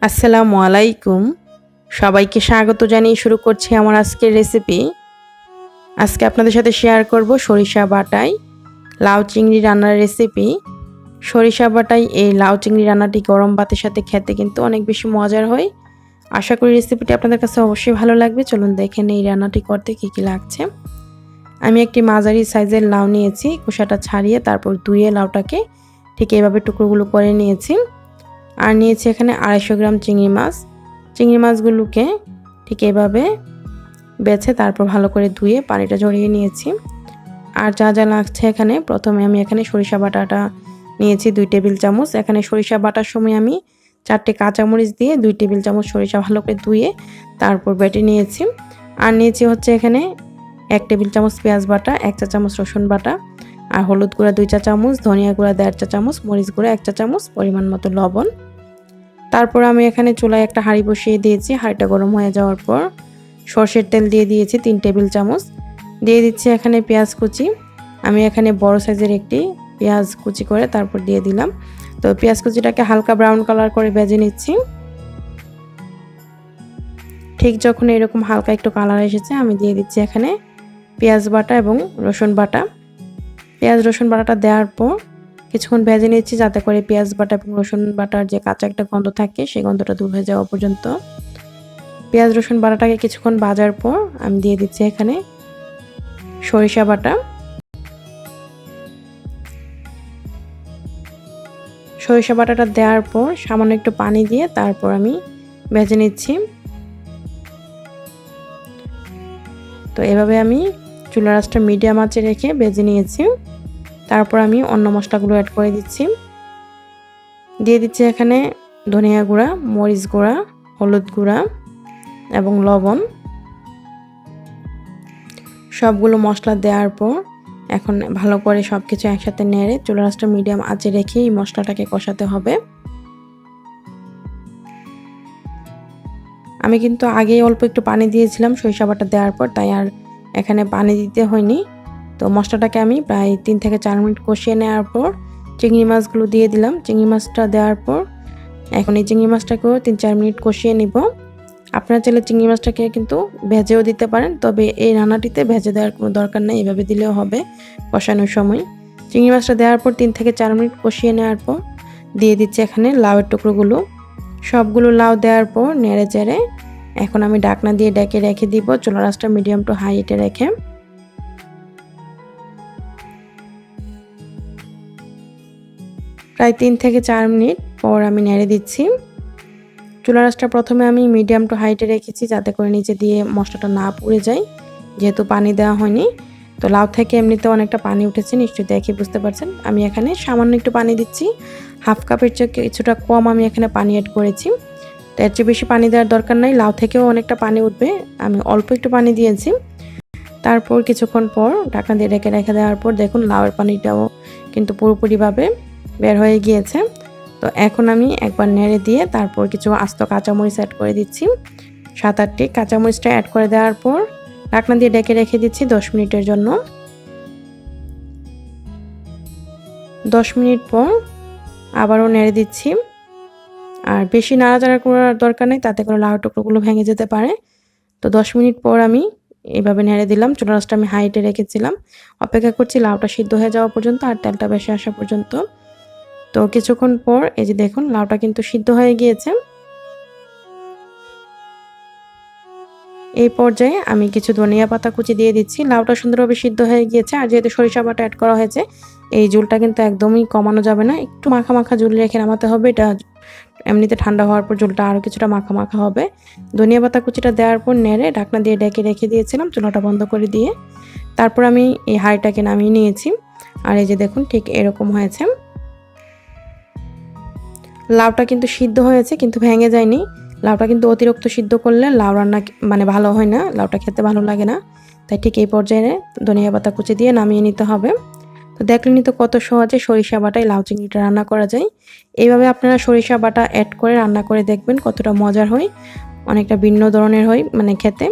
আসসালামু আলাইকুম। সবাইকে স্বাগত জানিয়ে শুরু করছি আমার আজকের রেসিপি। আজকে আপনাদের সাথে শেয়ার করব সরিষা বাটায় লাউ চিংড়ি রান্নার রেসিপি। সরিষা বাটায় এই লাউ চিংড়ি রান্নাটি গরম ভাতের সাথে খেতে কিন্তু অনেক বেশি মজার হয়। আশা করি রেসিপিটি আপনাদের কাছে অবশ্যই ভালো লাগবে। চলুন দেখে নেই এই রান্নাটি করতে কী কী লাগছে। আমি একটি মাঝারি সাইজের লাউ নিয়েছি, খোসাটা ছাড়িয়ে তারপর ধুয়ে লাউটাকে ঠিক এইভাবে টুকরোগুলো করে নিয়েছি। আর নিয়েছি এখানে 250 গ্রাম চিংড়ি মাছ। চিংড়ি মাছগুলোকে ঠিক এভাবে বেছে তারপর ভালো করে ধুয়ে পানিটা ঝরিয়ে নিয়েছি। আর যা যা লাগছে এখানে, প্রথমে আমি এখানে সরিষা বাটাটা নিয়েছি 2 টেবিল চামচ। এখানে সরিষা বাটার সময় আমি 4টে কাঁচামরিচ দিয়ে 2 টেবিল চামচ সরিষা ভালো করে ধুয়ে তারপর বেটে নিয়েছি। আর নিয়েছি হচ্ছে এখানে 1 টেবিল চামচ পেঁয়াজ বাটা, 1 চা চামচ রসুন বাটা, আর হলুদ গুঁড়া 2 চা চামচ, ধনিয়া গুঁড়া 1.5 চা চামচ, মরিচ গুঁড়া 1 চা চামচ, পরিমাণ মতো লবণ। তারপর আমি এখানে চুলায় একটা হাঁড়ি বসিয়ে দিয়েছি। হাঁড়িটা গরম হয়ে যাওয়ার পর সরষের তেল দিয়ে দিয়েছি 3 টেবিল চামচ। দিয়ে দিচ্ছি এখানে পেঁয়াজ কুচি। আমি এখানে বড় সাইজের একটি পেঁয়াজ কুচি করে তারপর দিয়ে দিলাম। তো পেঁয়াজ কুচিটাকে হালকা ব্রাউন কালার করে ভেজে নিচ্ছি। ঠিক যখন এরকম হালকা একটু কালার এসেছে আমি দিয়ে দিচ্ছি এখানে পেঁয়াজ বাটা এবং রসুন বাটা। পেঁয়াজ রসুন বাটাটা দেওয়ার পর কিছুক্ষণ ভেজে নিচ্ছি যাতে করে পেঁয়াজ বাটা এবং রসুন বাটার যে কাঁচা একটা গন্ধ থাকে সেই গন্ধটা দূর হয়ে যাওয়া পর্যন্ত। পেঁয়াজ রসুন বাটাটাকে কিছুক্ষণ ভাজার পর আমি দিয়ে দিচ্ছি এখানে সরিষা বাটা। সরিষা বাটাটা দেওয়ার পর সামান্য একটু পানি দিয়ে তারপর আমি ভেজে নিচ্ছি। তো এভাবে আমি চুলার আঁচটা মিডিয়াম আঁচে রেখে ভেজে নিয়েছি। তারপর আমি অন্য মশলাগুলো অ্যাড করে দিচ্ছি। দিয়ে দিচ্ছি এখানে ধনিয়া গুঁড়া, মরিচ গুঁড়া, হলুদ গুঁড়া এবং লবণ। সবগুলো মশলা দেওয়ার পর এখন ভালো করে সব কিছু একসাথে নেড়ে চুলার আঁচটা মিডিয়াম আঁচে রেখে এই মশলাটাকে কষাতে হবে। আমি কিন্তু আগেই অল্প একটু পানি দিয়েছিলাম সরিষা বাটা দেওয়ার পর, তাই আর এখানে পানি দিতে হয়নি। তো মশলাটাকে আমি প্রায় 3 থেকে 4 মিনিট কষিয়ে নেওয়ার পর চিংড়ি মাছগুলো দিয়ে দিলাম। চিংড়ি মাছটা দেওয়ার পর এখন এই চিংড়ি মাছটাকেও 3-4 মিনিট কষিয়ে নিব। আপনারা চাইলে চিংড়ি মাছটাকে কিন্তু ভেজেও দিতে পারেন, তবে এই রান্নাটিতে ভেজে দেওয়ার কোনো দরকার নেই, এভাবে দিলেও হবে কষানোর সময়। চিংড়ি মাছটা দেওয়ার পর 3 থেকে 4 মিনিট কষিয়ে নেওয়ার পর দিয়ে দিচ্ছি এখানে লাউয়ের টুকরোগুলো। সবগুলো লাউ দেওয়ার পর নেড়ে চেড়ে এখন আমি ঢাকনা দিয়ে ডেকে রেখে দিব চুলার আঁচটা মিডিয়াম টু হাইটে রেখে। প্রায় 3 থেকে 4 মিনিট পর আমি নেড়ে দিচ্ছি। চুলার আঁচটা প্রথমে আমি মিডিয়াম টু হাইটে রেখেছি যাতে করে নিচে দিয়ে মশলাটা না পুড়ে যায়, যেহেতু পানি দেওয়া হয়নি। তো লাউ থেকে এমনিতে অনেকটা পানি উঠেছে, নিশ্চয়ই দেখে বুঝতে পারছেন। আমি এখানে সামান্য একটু পানি দিচ্ছি, হাফ কাপের চেয়ে কিছুটা কম আমি এখানে পানি অ্যাড করেছি। তো এর চেয়ে বেশি পানি দেওয়ার দরকার নাই, লাউ থেকেও অনেকটা পানি উঠবে। আমি অল্প একটু পানি দিয়েছি। তারপর কিছুক্ষণ পর ঢাকনা দিয়ে রেখে দেওয়ার পর দেখুন লাউয়ের পানিটাও কিন্তু পুরোপুরিভাবে বের হয়ে গিয়েছে। তো এখন আমি একবার নেড়ে দিয়ে তারপর কিছু আস্ত কাঁচামরিচ অ্যাড করে দিচ্ছি। 7-8টি কাঁচামরিচটা অ্যাড করে দেওয়ার পর ঢাকনা দিয়ে ডেকে রেখে দিচ্ছি 10 মিনিটের জন্য। 10 মিনিট পর আবারও নেড়ে দিচ্ছি। আর বেশি নাড়াচাড়া করার দরকার নেই, তাতে করে লাউ টুকরোগুলো ভেঙে যেতে পারে। তো 10 মিনিট পর আমি এইভাবে নেড়ে দিলাম। চুলার আঁচটা আমি হাইটে রেখেছিলাম। অপেক্ষা করছি লাউটা সিদ্ধ হয়ে যাওয়া পর্যন্ত আর তেলটা বেশি আসা পর্যন্ত। তো কিছুক্ষণ পর এই যে দেখুন লাউটা কিন্তু সিদ্ধ হয়ে গিয়েছে। এই পর্যায়ে আমি কিছু ধনিয়া পাতা কুচি দিয়ে দিচ্ছি। লাউটা সুন্দরভাবে সিদ্ধ হয়ে গিয়েছে, আর যেহেতু সরিষা বাটা অ্যাড করা হয়েছে এই ঝোলটা কিন্তু একদমই কমানো যাবে না, একটু মাখা মাখা ঝোল রেখে নামাতে হবে। এটা এমনিতে ঠান্ডা হওয়ার পর ঝোলটা আরও কিছুটা মাখা মাখা হবে। ধনিয়া পাতা কুচিটা দেওয়ার পর নেড়ে ঢাকনা দিয়ে ডেকে রেখে দিয়েছিলাম চুলাটা বন্ধ করে দিয়ে। তারপর আমি এই হাঁড়িটাকে নামিয়ে নিয়েছি। আর এই যে দেখুন ঠিক এরকম হয়েছে। লাউটা কিন্তু সিদ্ধ হয়েছে কিন্তু ভেঙে যায়নি। লাউটা কিন্তু অতিরিক্ত সিদ্ধ করলে লাউ রান্না মানে ভালো হয় না, লাউটা খেতে ভালো লাগে না। তাই ঠিক এই পর্যায়ে ধনিয়া পাতা কুচি দিয়ে নামিয়ে নিতে হবে। তো দেখলেনই তো কত সহজে সরিষা বাটায় লাউ চিংড়িটা রান্না করা যায়। এইভাবে আপনারা সরিষা বাটা অ্যাড করে রান্না করে দেখবেন কতটা মজার হয়, অনেকটা ভিন্ন ধরনের হয় মানে খেতে।